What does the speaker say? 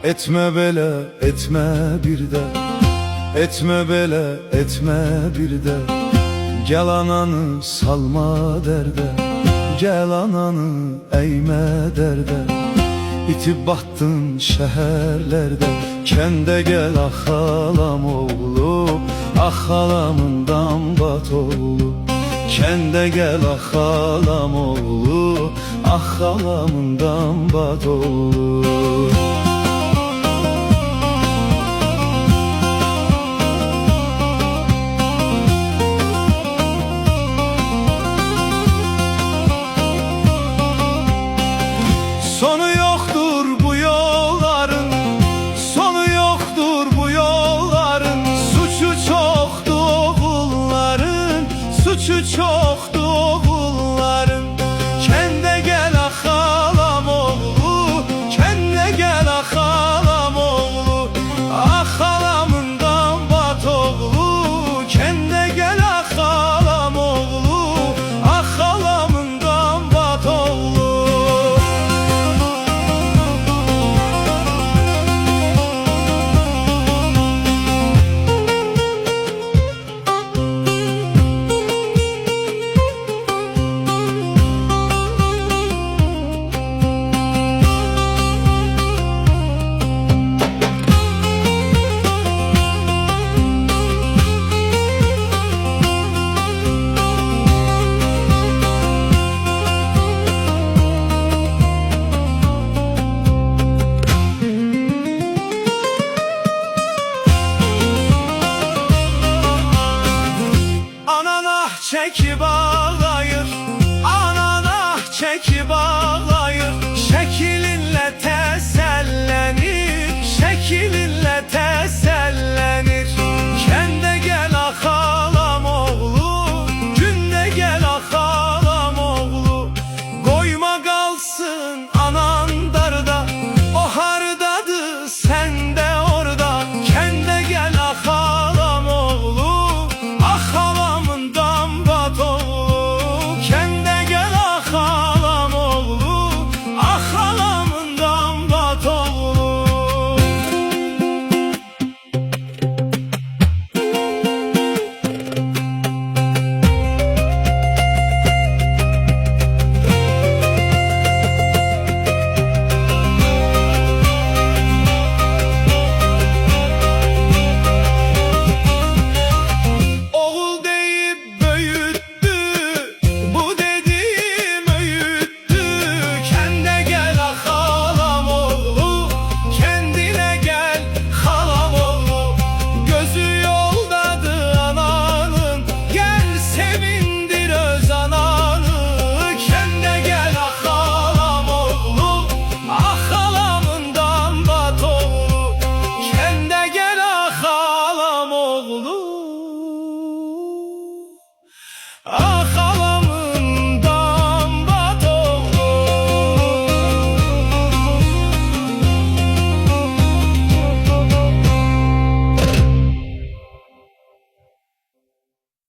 Etme bela, etme bir de, etme bela, etme bir de. Gel ananı salma derde, gel ananı eğme derde. İtib battın şehirlerde, kende gel ah halam oğlu, ah halamından bat oğlu. Kende gel ah halam oğlu, ah halamından bat oğlu.